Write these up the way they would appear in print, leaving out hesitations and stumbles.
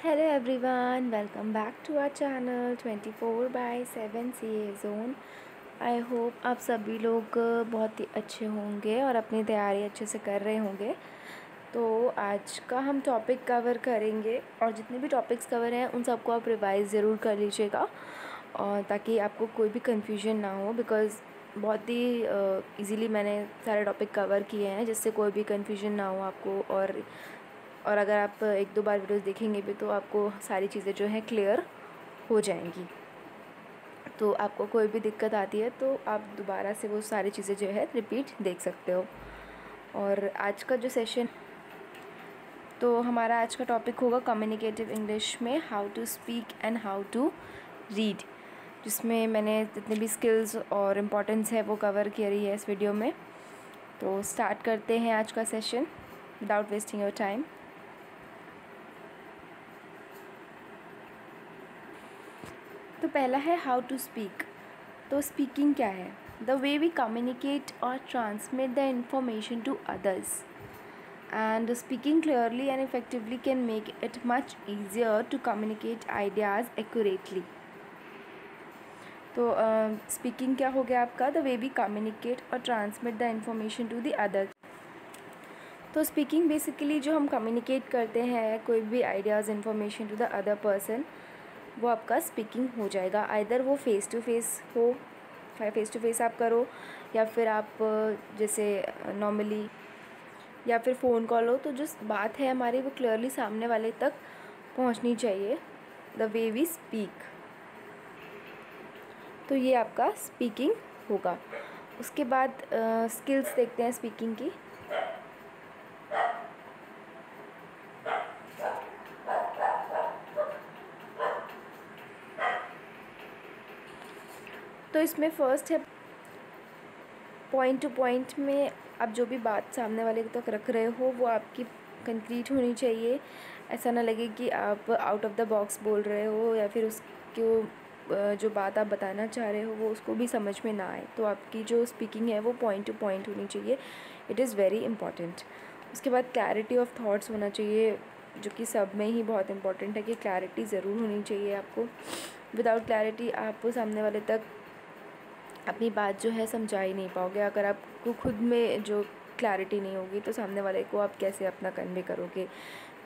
Hello everyone, welcome back to our channel 24/7 CA Zone। I hope आप सभी लोग बहुत ही अच्छे होंगे और अपनी तैयारी अच्छे से कर रहे होंगे। तो आज का हम टॉपिक कवर करेंगे और जितने भी टॉपिक्स कवर हैं उन सबको आप रिवाइज़ ज़रूर कर लीजिएगा और ताकि आपको कोई भी कन्फ्यूजन ना हो, बिकॉज़ बहुत ही इजीली मैंने सारे टॉपिक कवर किए हैं जिससे कोई भी कन्फ्यूजन ना हो आपको। और अगर आप एक दो बार वीडियोस देखेंगे भी तो आपको सारी चीज़ें जो हैं क्लियर हो जाएंगी। तो आपको कोई भी दिक्कत आती है तो आप दोबारा से वो सारी चीज़ें जो है रिपीट देख सकते हो। और आज का जो सेशन, तो हमारा आज का टॉपिक होगा कम्युनिकेटिव इंग्लिश में how to speak and how to read, जिसमें मैंने जितने भी स्किल्स और इम्पोर्टेंस है वो कवर करी है इस वीडियो में। तो स्टार्ट करते हैं आज का session without wasting your time. तो पहला है हाउ टू स्पीक। तो स्पीकिंग क्या है? द वे वी कम्युनिकेट और transmit the information to others, and speaking clearly and effectively can make it much easier to communicate ideas accurately. तो speaking क्या हो गया आपका? द वे वी कम्युनिकेट और transmit the information to the other. तो speaking basically जो हम communicate करते हैं कोई भी ideas information to the other person, वो आपका स्पीकिंग हो जाएगा। आइदर वो फ़ेस टू फेस आप करो या फिर आप जैसे नॉर्मली या फिर फ़ोन कॉल हो, तो जो बात है हमारी वो क्लियरली सामने वाले तक पहुंचनी चाहिए। द वे वी स्पीक, तो ये आपका स्पीकिंग होगा। उसके बाद स्किल्स देखते हैं स्पीकिंग की। तो इसमें फ़र्स्ट है पॉइंट टू पॉइंट में आप जो भी बात सामने वाले तक रख रहे हो वो आपकी कंक्रीट होनी चाहिए। ऐसा ना लगे कि आप आउट ऑफ द बॉक्स बोल रहे हो या फिर उसको जो बात आप बताना चाह रहे हो वो उसको भी समझ में ना आए। तो आपकी जो स्पीकिंग है वो पॉइंट टू पॉइंट होनी चाहिए। It is very important. उसके बाद क्लैरिटी ऑफ थॉट्स होना चाहिए, जो कि सब में ही बहुत इंपॉर्टेंट है कि क्लैरिटी ज़रूर होनी चाहिए आपको। विदाउट क्लैरिटी आप सामने वाले तक अपनी बात जो है समझा ही नहीं पाओगे। अगर आपको खुद में जो क्लैरिटी नहीं होगी तो सामने वाले को आप कैसे अपना कन्वे करोगे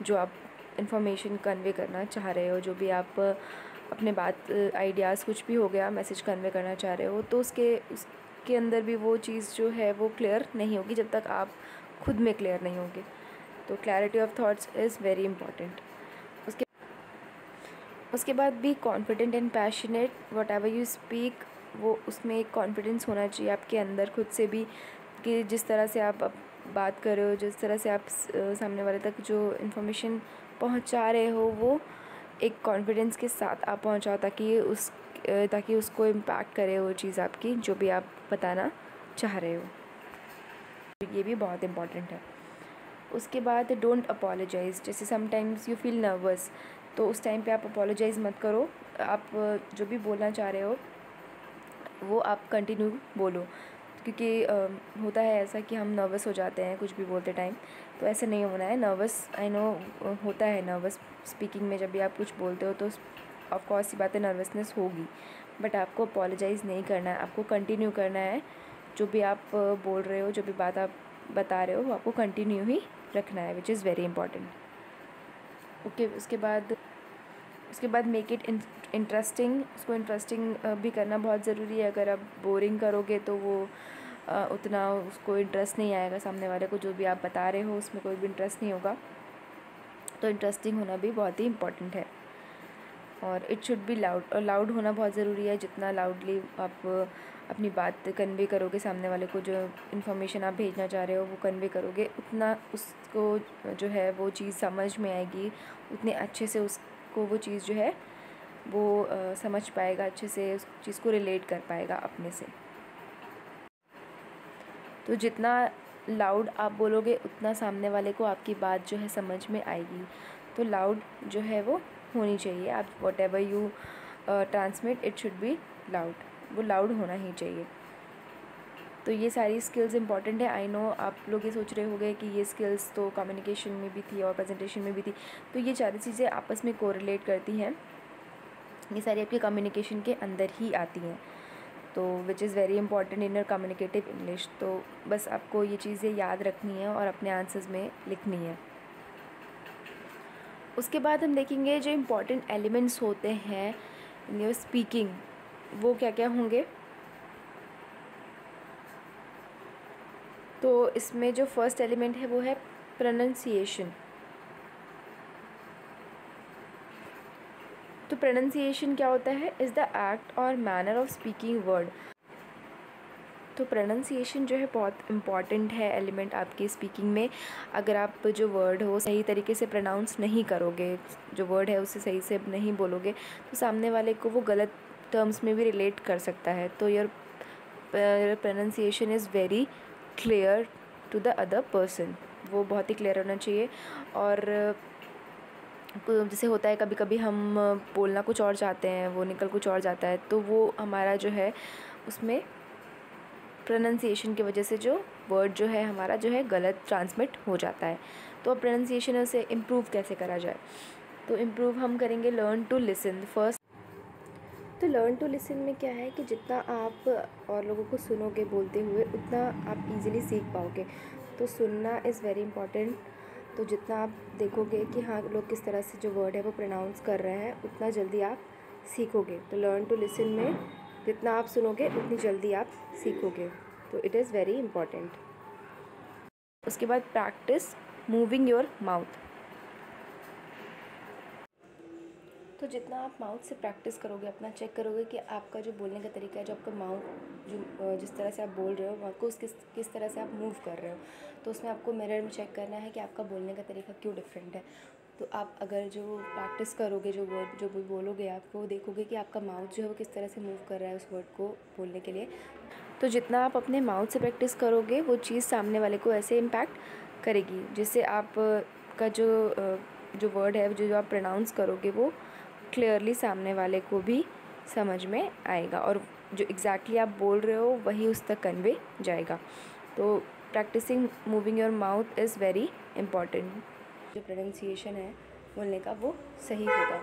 जो आप इन्फॉर्मेशन कन्वे करना चाह रहे हो, जो भी आप अपने बात आइडियाज़ कुछ भी हो गया मैसेज कन्वे करना चाह रहे हो, तो उसके अंदर भी वो चीज़ जो है वो क्लियर नहीं होगी जब तक आप खुद में क्लियर नहीं होगे। तो clarity of thoughts is very important. उसके बाद भी confident and passionate what ever you speak, वो उसमें एक कॉन्फिडेंस होना चाहिए आपके अंदर खुद से भी कि जिस तरह से आप बात कर रहे हो, जिस तरह से आप सामने वाले तक जो इन्फॉर्मेशन पहुंचा रहे हो वो एक कॉन्फिडेंस के साथ आप पहुंचाओ ताकि उसको इम्पैक्ट करे वो चीज़ आपकी जो भी आप बताना चाह रहे हो। ये भी बहुत इम्पॉर्टेंट है। उसके बाद डोंट अपोलोजाइज़। जैसे समटाइम्स यू फील नर्वस, तो उस टाइम पे आप अपोलोजाइज़ मत करो। आप जो भी बोलना चाह रहे हो वो आप कंटिन्यू बोलो, क्योंकि होता है ऐसा कि हम नर्वस हो जाते हैं कुछ भी बोलते टाइम। तो ऐसे नहीं होना है। नर्वस आई नो होता है, नर्वस स्पीकिंग में जब भी आप कुछ बोलते हो तो ऑफ कोर्स सी बात है नर्वसनेस होगी, बट आपको अपोलोजाइज़ नहीं करना है। आपको कंटिन्यू करना है जो भी आप बोल रहे हो, जो भी बात आप बता रहे हो वो आपको कंटिन्यू ही रखना है, विच इज़ वेरी इंपॉर्टेंट। ओके, उसके बाद मेक इट इंटरेस्टिंग। उसको इंटरेस्टिंग भी करना बहुत ज़रूरी है। अगर आप बोरिंग करोगे तो वो उतना उसको इंटरेस्ट नहीं आएगा सामने वाले को, जो भी आप बता रहे हो उसमें कोई भी इंटरेस्ट नहीं होगा। तो इंटरेस्टिंग होना भी बहुत ही इम्पॉर्टेंट है। और इट शुड बी लाउड, और लाउड होना बहुत ज़रूरी है। जितना लाउडली आप अपनी बात कन्वे करोगे सामने वाले को, जो इन्फॉर्मेशन आप भेजना चाह रहे हो वो कन्वे करोगे, उतना उसको जो है वो चीज़ समझ में आएगी, उतने अच्छे से उसको वो चीज़ जो है वो समझ पाएगा, अच्छे से उस चीज़ को रिलेट कर पाएगा अपने से। तो जितना लाउड आप बोलोगे उतना सामने वाले को आपकी बात जो है समझ में आएगी। तो लाउड जो है वो होनी चाहिए। आप what ever you transmit it should be loud, वो लाउड होना ही चाहिए। तो ये सारी स्किल्स इंपॉर्टेंट है। आई नो आप लोग ये सोच रहे होंगे कि ये स्किल्स तो कम्युनिकेशन में भी थी और प्रेजेंटेशन में भी थी, तो ये सारी चीज़ें आपस में कोरिलेट करती हैं, ये सारी आपकी कम्युनिकेशन के अंदर ही आती हैं, तो विच is very important in your communicative English. तो बस आपको ये चीज़ें याद रखनी है और अपने आंसर्स में लिखनी है। उसके बाद हम देखेंगे जो इम्पॉर्टेंट एलिमेंट्स होते हैं इन योर स्पीकिंग, वो क्या क्या होंगे। तो इसमें जो फर्स्ट एलिमेंट है वो है प्रोनंसिएशन। तो प्रोनंसिएशन क्या होता है, इज़ द एक्ट और मैनर ऑफ स्पीकिंग वर्ड। तो प्रोनंसिएशन जो है बहुत इम्पॉर्टेंट है एलिमेंट आपकी स्पीकिंग में। अगर आप जो वर्ड हो सही तरीके से प्रोनाउंस नहीं करोगे, जो वर्ड है उसे सही से नहीं बोलोगे, तो सामने वाले को वो गलत टर्म्स में भी रिलेट कर सकता है। तो your pronunciation is very clear to the other person, वो बहुत ही क्लियर होना चाहिए। और जैसे होता है कभी कभी हम बोलना कुछ और चाहते हैं, वो निकल कुछ और जाता है, तो वो हमारा जो है उसमें प्रोनंसिएशन की वजह से जो वर्ड जो है हमारा जो है गलत ट्रांसमिट हो जाता है। तो अब प्रोनंसिएशन से इम्प्रूव कैसे करा जाए, तो इम्प्रूव हम करेंगे लर्न टू लिसन फर्स्ट। तो लर्न टू लिसन में क्या है कि जितना आप और लोगों को सुनोगे बोलते हुए, उतना आप इजीली सीख पाओगे। तो सुनना इज़ वेरी इंपॉर्टेंट। तो जितना आप देखोगे कि हाँ लोग किस तरह से जो वर्ड है वो प्रोनाउंस कर रहे हैं, उतना जल्दी आप सीखोगे। तो लर्न टू लिसन में जितना आप सुनोगे उतनी जल्दी आप सीखोगे, तो इट इज़ वेरी इंपॉर्टेंट। उसके बाद प्रैक्टिस मूविंग योर माउथ। तो जितना आप माउथ से प्रैक्टिस करोगे, अपना चेक करोगे कि आपका जो बोलने का तरीका है, जो आपका माउथ जो जिस तरह से आप बोल रहे हो माउथ को किस तरह से आप मूव कर रहे हो, तो उसमें आपको मिरर में चेक करना है कि आपका बोलने का तरीका क्यों डिफरेंट है। तो आप अगर जो प्रैक्टिस करोगे, जो वर्ड जो भी बोलोगे आप, वो देखोगे कि आपका माउथ जो है वो किस तरह से मूव कर रहा है उस वर्ड को बोलने के लिए। तो जितना आप अपने माउथ से प्रैक्टिस करोगे, वो चीज़ सामने वाले को ऐसे इम्पैक्ट करेगी, जिससे आप का जो वर्ड है जो आप प्रोनाउंस करोगे वो क्लियरली सामने वाले को भी समझ में आएगा, और जो एग्जैक्टली आप बोल रहे हो वही उस तक कन्वे जाएगा। तो practicing moving your mouth is very important. जो प्रोनंसिएशन है बोलने का वो सही होगा।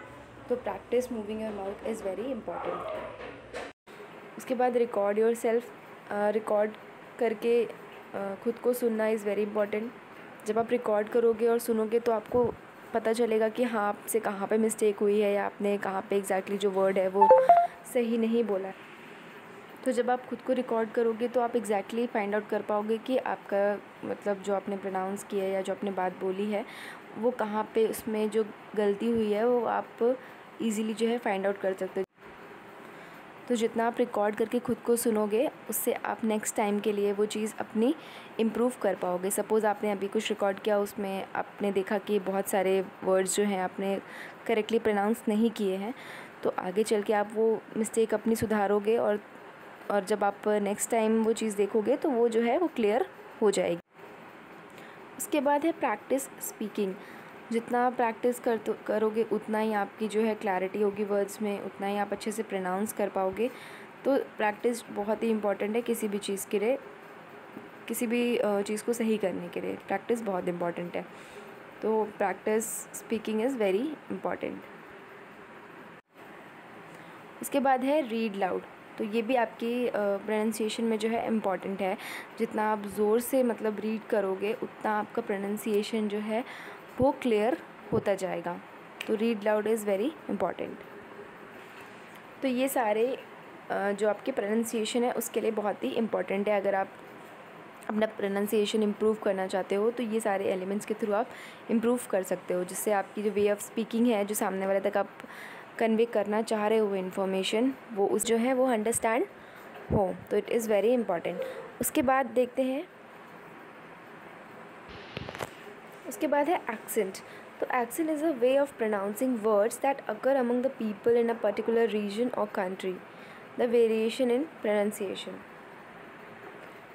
तो practice moving your mouth is very important. उसके बाद रिकॉर्ड योर सेल्फ। रिकॉर्ड करके खुद को सुनना इज़ वेरी इंपॉर्टेंट। जब आप रिकॉर्ड करोगे और सुनोगे तो आपको पता चलेगा कि हाँ आपसे कहाँ पे मिस्टेक हुई है, या आपने कहाँ पे एग्जैक्टली जो वर्ड है वो सही नहीं बोला है। तो जब आप खुद को रिकॉर्ड करोगे तो आप एग्जैक्टली फाइंड आउट कर पाओगे कि आपका मतलब जो आपने प्रोनाउंस किया है या जो आपने बात बोली है वो कहाँ पे उसमें जो गलती हुई है वो आप इजीली जो है फाइंड आउट कर सकते हो। तो जितना आप रिकॉर्ड करके खुद को सुनोगे, उससे आप नेक्स्ट टाइम के लिए वो चीज़ अपनी इम्प्रूव कर पाओगे। सपोज़ आपने अभी कुछ रिकॉर्ड किया, उसमें आपने देखा कि बहुत सारे वर्ड्स जो हैं आपने करेक्टली प्रोनाउंस नहीं किए हैं, तो आगे चल के आप वो मिस्टेक अपनी सुधारोगे, और जब आप नेक्स्ट टाइम वो चीज़ देखोगे तो वो जो है वो क्लियर हो जाएगी। उसके बाद है प्रैक्टिस स्पीकिंग। जितना आप प्रैक्टिस करोगे उतना ही आपकी जो है क्लैरिटी होगी वर्ड्स में, उतना ही आप अच्छे से प्रोनाउंस कर पाओगे। तो प्रैक्टिस बहुत ही इंपॉर्टेंट है किसी भी चीज़ के लिए, किसी भी चीज़ को सही करने के लिए प्रैक्टिस बहुत इंपॉर्टेंट है। तो practice speaking is very important. उसके बाद है रीड लाउड। तो ये भी आपकी प्रोनंसिएशन में जो है इम्पॉर्टेंट है। जितना आप ज़ोर से मतलब रीड करोगे, उतना आपका प्रोनंसिएशन जो है वो क्लियर होता जाएगा। तो read loud is very important. तो ये सारे जो आपके प्रोनंसिएशन है उसके लिए बहुत ही इम्पॉर्टेंट है। अगर आप अपना प्रोनंसिएशन इम्प्रूव करना चाहते हो तो ये सारे एलिमेंट्स के थ्रू आप इम्प्रूव कर सकते हो, जिससे आपकी जो वे ऑफ स्पीकिंग है, जो सामने वाले तक आप कन्वे करना चाह रहे हो इन्फॉर्मेशन, वो उस जो है वो अंडरस्टैंड हो। तो इट इज़ वेरी इंपॉर्टेंट। उसके बाद देखते हैं, उसके बाद है एक्सेंट। तो accent is a way of pronouncing words that occur among the people in a particular region और country, the variation in pronunciation.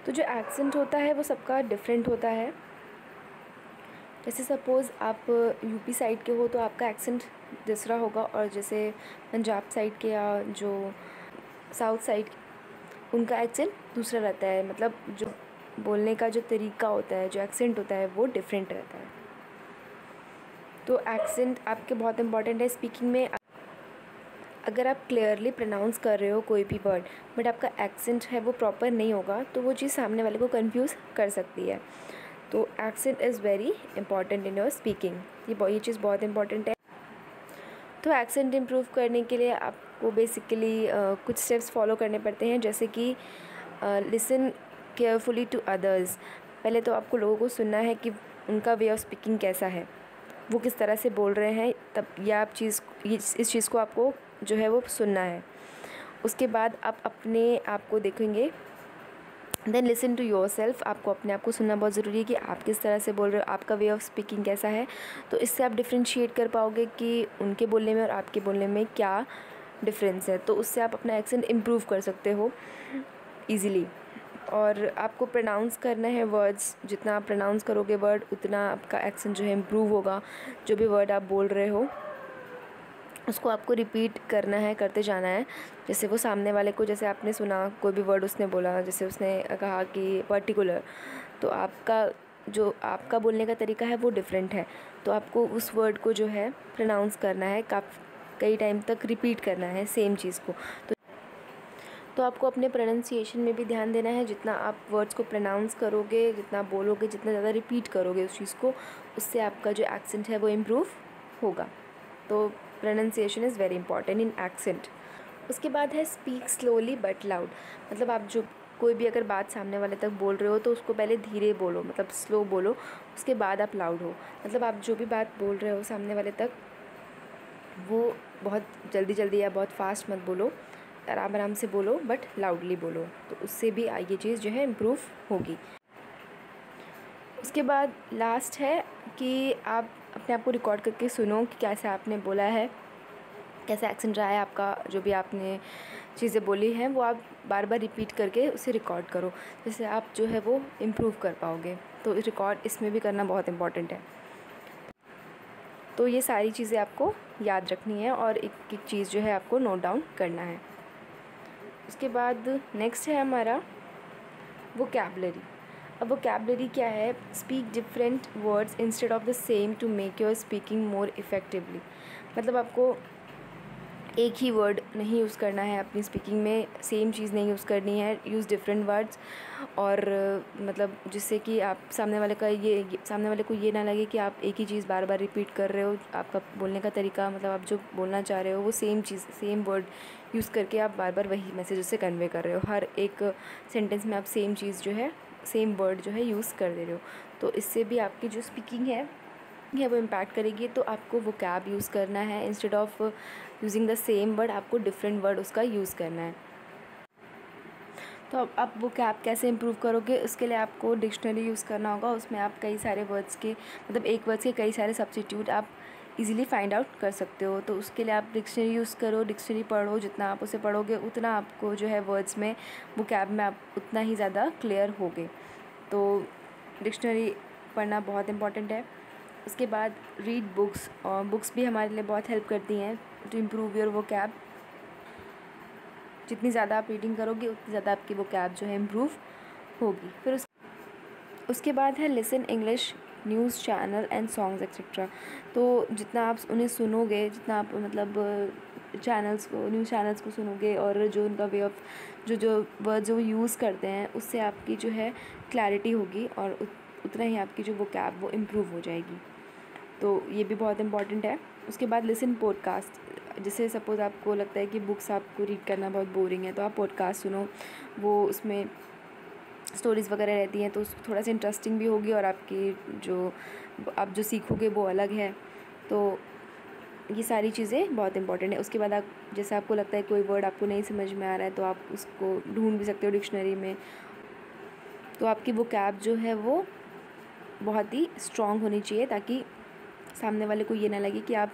तो जो एक्सेंट होता है वो सबका डिफरेंट होता है। जैसे सपोज़ आप यूपी साइड के हो तो आपका एक्सेंट दूसरा होगा, और जैसे पंजाब साइड के या जो साउथ साइड उनका एक्सेंट दूसरा रहता है, मतलब जो बोलने का जो तरीका होता है, जो एक्सेंट होता है वो डिफरेंट रहता है। तो एक्सेंट आपके बहुत इंपॉर्टेंट है स्पीकिंग में। अगर आप क्लियरली प्रोनाउंस कर रहे हो कोई भी वर्ड बट आपका एक्सेंट है वो प्रॉपर नहीं होगा तो वो चीज़ सामने वाले को कंफ्यूज कर सकती है। तो accent is very important in your speaking, ये चीज़ बहुत इंपॉर्टेंट है। तो एक्सेंट इम्प्रूव करने के लिए आपको बेसिकली कुछ स्टेप्स फॉलो करने पड़ते हैं, जैसे कि लिसन केयरफुली टू अदर्स। पहले तो आपको लोगों को सुनना है कि उनका वे ऑफ स्पीकिंग कैसा है, वो किस तरह से बोल रहे हैं, तब यह आप इस चीज़ को आपको जो है वो सुनना है। उसके बाद आप अपने आप को देखेंगे, then listen to yourself. आपको अपने आप को सुनना बहुत ज़रूरी है कि आप किस तरह से बोल रहे हो, आपका वे ऑफ स्पीकिंग कैसा है। तो इससे आप डिफ्रेंशिएट कर पाओगे कि उनके बोलने में और आपके बोलने में क्या डिफरेंस है। तो उससे आप अपना एक्सेंट इम्प्रूव कर सकते हो ईज़िली। और आपको प्रोनाउंस करना है वर्ड्स, जितना आप प्रोनाउंस करोगे वर्ड उतना आपका एक्सेंट जो है इम्प्रूव होगा। जो भी वर्ड आप बोल रहे हो उसको आपको रिपीट करना है, करते जाना है। जैसे वो सामने वाले को, जैसे आपने सुना कोई भी वर्ड उसने बोला, जैसे उसने कहा कि पर्टिकुलर, तो आपका बोलने का तरीका है वो डिफरेंट है। तो आपको उस वर्ड को जो है प्रोनाउंस करना है, कई टाइम तक रिपीट करना है सेम चीज़ को। तो आपको अपने प्रोनाउंसिएशन में भी ध्यान देना है। जितना आप वर्ड्स को प्रोनाउंस करोगे, जितना बोलोगे, जितना ज़्यादा रिपीट करोगे उस चीज़ को, उससे आपका जो एक्सेंट है वो इम्प्रूव होगा। तो pronunciation is very important in accent. उसके बाद है स्पीक स्लोली बट लाउड। मतलब आप जो कोई भी अगर बात सामने वाले तक बोल रहे हो तो उसको पहले धीरे बोलो, मतलब स्लो बोलो, उसके बाद आप लाउड हो। मतलब आप जो भी बात बोल रहे हो सामने वाले तक वो बहुत जल्दी जल्दी या बहुत फास्ट मत बोलो, आराम आराम से बोलो बट लाउडली बोलो। तो उससे भी ये चीज़ जो है इम्प्रूव होगी। उसके बाद लास्ट है कि आप अपने आप को रिकॉर्ड करके सुनो कि कैसे आपने बोला है, कैसा एक्सेंट रहा है आपका। जो भी आपने चीज़ें बोली हैं वो आप बार बार रिपीट करके उसे रिकॉर्ड करो, जिससे आप जो है वो इम्प्रूव कर पाओगे। तो रिकॉर्ड इसमें भी करना बहुत इम्पॉर्टेंट है। तो ये सारी चीज़ें आपको याद रखनी है और एक एक चीज़ जो है आपको नोट डाउन करना है। उसके बाद नेक्स्ट है हमारा वोकैबुलरी। अब वोकैबुलरी क्या है? Speak different words instead of the same to make your speaking more effectively. मतलब आपको एक ही वर्ड नहीं यूज़ करना है अपनी स्पीकिंग में, सेम चीज़ नहीं यूज़ करनी है, यूज़ डिफरेंट वर्ड्स। और मतलब जिससे कि आप सामने वाले को ये ना लगे कि आप एक ही चीज़ बार बार रिपीट कर रहे हो। आपका बोलने का तरीका, मतलब आप जो बोलना चाह रहे हो वो सेम चीज़, सेम वर्ड यूज़ करके आप बार बार वही मैसेज उससे कन्वे कर रहे हो। हर एक सेंटेंस में आप सेम चीज़ जो है, सेम वर्ड जो है यूज़ कर दे रहे हो। तो इससे भी आपकी जो स्पीकिंग है वो इम्पैक्ट करेगी। तो आपको वोकैब यूज़ करना है, instead of using the same word आपको डिफरेंट वर्ड उसका यूज़ करना है। तो अब आप वोकैब कैसे इम्प्रूव करोगे? उसके लिए आपको डिक्शनरी यूज़ करना होगा। उसमें आप कई सारे वर्ड्स के, मतलब एक वर्ड्स के कई सारे सब्स्टिट्यूट आप इजीली फाइंड आउट कर सकते हो। तो उसके लिए आप डिक्शनरी यूज़ करो, डिक्शनरी पढ़ो। जितना आप उसे पढ़ोगे उतना आपको जो है वर्ड्स में, वोकैब में आप उतना ही ज़्यादा क्लियर होगे। तो डिक्शनरी पढ़ना बहुत इंपॉर्टेंट है। उसके बाद रीड बुक्स, और बुक्स भी हमारे लिए बहुत हेल्प करती हैं टू इम्प्रूव योर वोकैब। जितनी ज़्यादा आप रीडिंग करोगे उतनी ज़्यादा आपकी वोकैब जो है इम्प्रूव होगी। फिर उसके बाद है listen English news channel and songs etcetera. तो जितना आप उन्हें सुनोगे, जितना आप मतलब न्यूज़ चैनल्स को सुनोगे और जो उनका वे ऑफ जो वर्ड जो यूज़ करते हैं उससे आपकी जो है क्लैरिटी होगी और उतना ही आपकी जो वोकैब वो इम्प्रूव हो जाएगी। तो ये भी बहुत इंपॉर्टेंट है। उसके बाद लिसन पॉडकास्ट। जैसे सपोज़ आपको लगता है कि बुक्स आपको रीड करना बहुत बोरिंग है तो आप पॉडकास्ट सुनो, वो उसमें स्टोरीज़ वगैरह रहती हैं तो थोड़ा सा इंटरेस्टिंग भी होगी और आप जो सीखोगे वो अलग है। तो ये सारी चीज़ें बहुत इंपॉर्टेंट है। उसके बाद आप, जैसे आपको लगता है कोई वर्ड आपको नहीं समझ में आ रहा है तो आप उसको ढूंढ भी सकते हो डिक्शनरी में। तो आपकी वोकैब जो है वो बहुत ही स्ट्रॉन्ग होनी चाहिए ताकि सामने वाले को ये ना लगे कि आप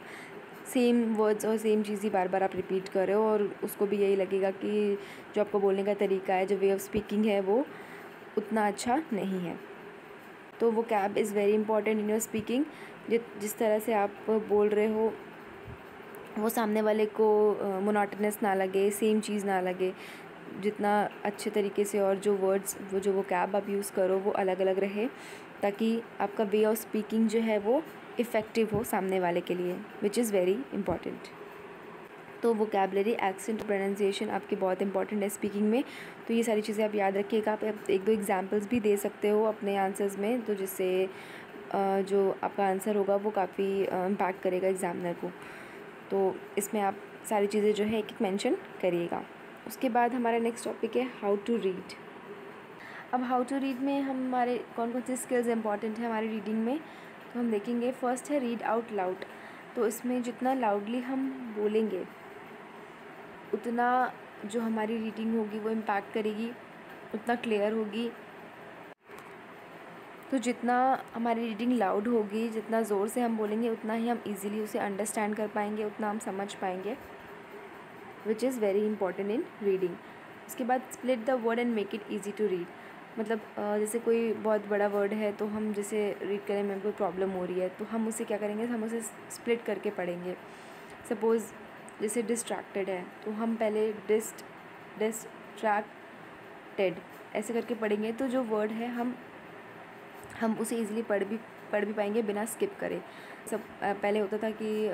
सेम वर्ड्स और सेम चीज़ ही बार बार आप रिपीट कर रहे हो, और उसको भी यही लगेगा कि जो आपका बोलने का तरीका है, जो वे ऑफ स्पीकिंग है वो उतना अच्छा नहीं है। तो vocab is very important in your speaking. जिस तरह से आप बोल रहे हो वो सामने वाले को मोनोटोनस ना लगे, सेम चीज़ ना लगे। जितना अच्छे तरीके से और जो वर्ड्स वो जो वोकैब आप यूज़ करो वो अलग अलग रहे, ताकि आपका वे ऑफ स्पीकिंग जो है वो इफ़ेक्टिव हो सामने वाले के लिए, विच इज़ वेरी इंपॉर्टेंट। तो वोकैबलरी, एक्सेंट, प्रोनाउंसिएशन आपकी बहुत इंपॉर्टेंट है स्पीकिंग में। तो ये सारी चीज़ें आप याद रखिएगा। आप एक दो एग्जांपल्स भी दे सकते हो अपने आंसर्स में, तो जिससे जो आपका आंसर होगा वो काफ़ी इम्पैक्ट करेगा एग्जामिनर को। तो इसमें आप सारी चीज़ें जो है एक एक मेंशन करिएगा। उसके बाद हमारा नेक्स्ट टॉपिक है हाउ टू रीड। अब हाउ टू रीड में हमारे कौन कौन से स्किल्स इंपॉर्टेंट है हमारी रीडिंग में, तो हम देखेंगे। फर्स्ट है रीड आउट लाउड। तो इसमें जितना लाउडली हम बोलेंगे उतना जो हमारी रीडिंग होगी वो इम्पैक्ट करेगी, उतना क्लियर होगी। तो जितना हमारी रीडिंग लाउड होगी, जितना ज़ोर से हम बोलेंगे, उतना ही हम इजीली उसे अंडरस्टैंड कर पाएंगे, उतना हम समझ पाएंगे, which is very important in reading. उसके बाद split the word and make it easy to read. मतलब जैसे कोई बहुत बड़ा वर्ड है तो हम जैसे रीड करने में कोई प्रॉब्लम हो रही है तो हम उसे क्या करेंगे, हम उसे स्प्लिट करके पढ़ेंगे। सपोज़ जैसे डिस्ट्रैक्टेड है तो हम पहले डिस्ट्रैक्टेड ऐसे करके पढ़ेंगे, तो जो वर्ड है हम उसे ईज़िली पढ़ भी पाएंगे बिना स्किप करे। पहले होता था कि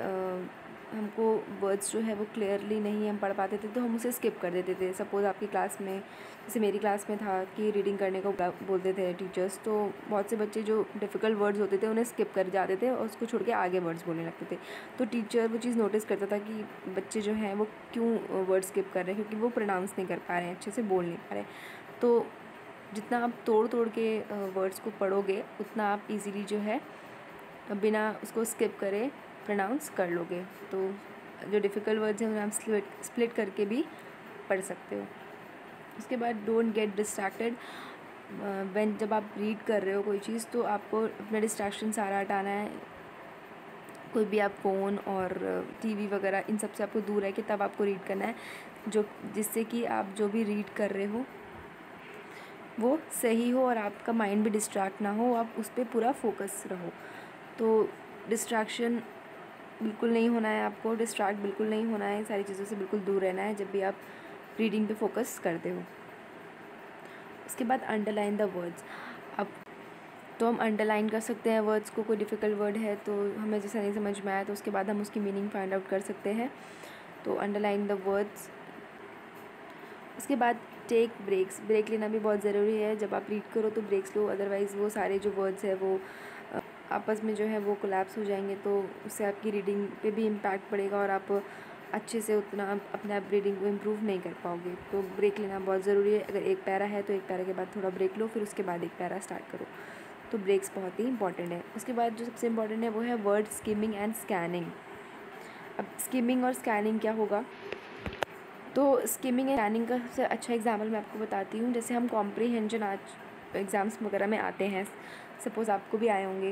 हमको वर्ड्स जो है वो क्लियरली नहीं हम पढ़ पाते थे तो हम उसे स्किप कर देते थे। सपोज़ आपकी क्लास में, जैसे मेरी क्लास में था कि रीडिंग करने को बोलते थे टीचर्स, तो बहुत से बच्चे जो डिफ़िकल्ट वर्ड्स होते थे उन्हें स्किप कर जाते थे और उसको छोड़ के आगे वर्ड्स बोलने लगते थे। तो टीचर वो चीज़ नोटिस करता था कि बच्चे जो हैं वो क्यों वर्ड स्किप कर रहे हैं, क्योंकि वो प्रोनाउंस नहीं कर पा रहे हैं, अच्छे से बोल नहीं पा रहे। तो जितना आप तोड़ के वर्ड्स को पढ़ोगे उतना आप इजीली जो है बिना उसको स्किप करे प्रोनाउंस कर लोगे। तो जो डिफ़िकल्ट वर्ड्स हैं उन्हें आप स्प्लिट करके भी पढ़ सकते हो। उसके बाद डोंट गेट डिस्ट्रैक्टेड। जब आप रीड कर रहे हो कोई चीज़ तो आपको अपना डिस्ट्रैक्शन सारा हटाना है। कोई भी आप फ़ोन और टीवी वगैरह इन सब से आपको दूर है कि तब आपको रीड करना है, जिससे कि आप जो भी रीड कर रहे हो वो सही हो और आपका माइंड भी डिस्ट्रैक्ट ना हो, आप उस पर पूरा फोकस रहो। तो डिस्ट्रैक्शन बिल्कुल नहीं होना है, आपको डिस्ट्रैक्ट बिल्कुल नहीं होना है, सारी चीज़ों से बिल्कुल दूर रहना है जब भी आप रीडिंग पे फोकस करते हो। उसके बाद अंडरलाइन द वर्ड्स। अब तो हम अंडरलाइन कर सकते हैं वर्ड्स को। कोई डिफ़िकल्ट वर्ड है तो हमें जैसा नहीं समझ में आया तो उसके बाद हम उसकी मीनिंग फाइंड आउट कर सकते हैं। तो अंडरलाइन द वर्ड्स। उसके बाद टेक ब्रेक लेना भी बहुत ज़रूरी है। जब आप रीड करो तो ब्रेक्स लो, अदरवाइज़ वो सारे जो वर्ड्स है वो आपस में जो है वो कोलैप्स हो जाएंगे, तो उससे आपकी रीडिंग पे भी इम्पैक्ट पड़ेगा और आप अच्छे से उतना अपने आप रीडिंग को इम्प्रूव नहीं कर पाओगे। तो ब्रेक लेना बहुत ज़रूरी है। अगर एक पैरा है तो एक पैरा के बाद थोड़ा ब्रेक लो, फिर उसके बाद एक पैरा स्टार्ट करो। तो ब्रेक्स बहुत ही इंपॉर्टेंट है। उसके बाद जो सबसे इम्पॉर्टेंट है वो है वर्ड स्किमिंग एंड स्कैनिंग। अब स्किमिंग और स्कैनिंग क्या होगा, तो स्किमिंग एंड स्कैनिंग का सबसे अच्छा एग्जाम्पल मैं आपको बताती हूँ। जैसे हम कॉम्प्रीहेंशन आज एग्ज़ाम्स वगैरह में आते हैं, सपोज़ आपको भी आए होंगे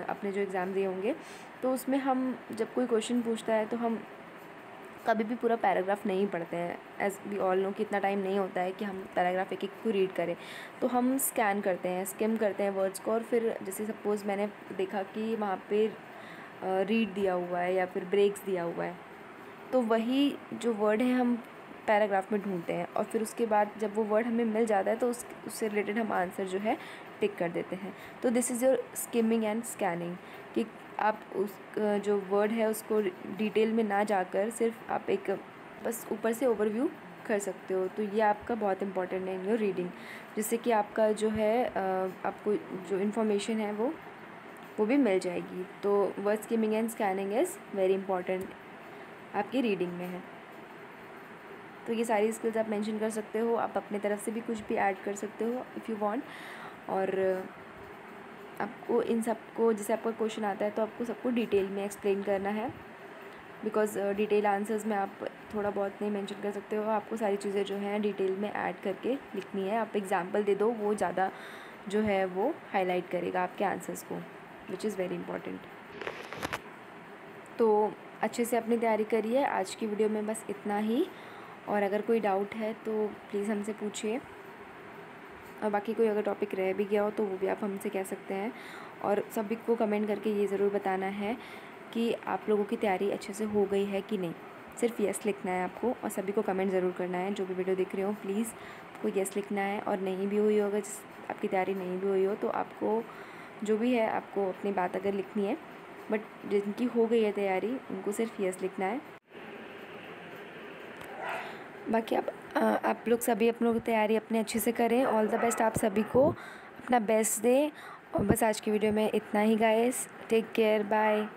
अपने जो एग्ज़ाम दिए होंगे, तो उसमें हम जब कोई क्वेश्चन पूछता है तो हम कभी भी पूरा पैराग्राफ नहीं पढ़ते हैं। एज़ वी ऑल नो कि इतना टाइम नहीं होता है कि हम पैराग्राफ एक एक को रीड करें, तो हम स्कैन करते हैं, स्किम करते हैं वर्ड्स को। और फिर जैसे सपोज़ मैंने देखा कि वहाँ पे रीड दिया हुआ है या फिर ब्रेक्स दिया हुआ है, तो वही जो वर्ड है हम पैराग्राफ में ढूंढते हैं और फिर उसके बाद जब वो वर्ड हमें मिल जाता है तो उससे रिलेटेड हम आंसर जो है टिक कर देते हैं। तो this is your skimming and scanning, कि आप उस जो वर्ड है उसको डिटेल में ना जाकर सिर्फ आप एक बस ऊपर से ओवरव्यू कर सकते हो। तो ये आपका बहुत इंपॉर्टेंट है इन योर रीडिंग, जिससे कि आपका जो है आपको जो इन्फॉर्मेशन है वो भी मिल जाएगी। तो word skimming and scanning is very important आपकी रीडिंग में है। तो ये सारी स्किल्स आप मेंशन कर सकते हो। आप अपने तरफ से भी कुछ भी ऐड कर सकते हो इफ़ यू वांट। और आपको इन सबको, जैसे आपका क्वेश्चन आता है तो आपको सबको डिटेल में एक्सप्लेन करना है, बिकॉज डिटेल आंसर्स में आप थोड़ा बहुत नहीं मेंशन कर सकते हो। आपको सारी चीज़ें जो हैं डिटेल में ऐड करके लिखनी है। आप एग्जांपल दे दो, वो ज़्यादा जो है वो हाईलाइट करेगा आपके आंसर्स को, विच इज़ वेरी इंपॉर्टेंट। तो अच्छे से अपनी तैयारी करिए। आज की वीडियो में बस इतना ही, और अगर कोई डाउट है तो प्लीज़ हमसे पूछिए, और बाकी कोई अगर टॉपिक रह भी गया हो तो वो भी आप हमसे कह सकते हैं। और सभी को कमेंट करके ये ज़रूर बताना है कि आप लोगों की तैयारी अच्छे से हो गई है कि नहीं। सिर्फ यस लिखना है आपको, और सभी को कमेंट ज़रूर करना है। जो भी वीडियो देख रहे हो प्लीज़ आपको यस लिखना है। और नहीं भी हुई होगा, आपकी तैयारी नहीं भी हुई हो तो आपको जो भी है आपको अपनी बात अगर लिखनी है, बट जिनकी हो गई है तैयारी उनको सिर्फ यस लिखना है। बाकी आप लोग सभी अपनों की तैयारी अपने अच्छे से करें। ऑल द बेस्ट आप सभी को, अपना बेस्ट दें। और बस आज की वीडियो में इतना ही गाइस, टेक केयर, बाय।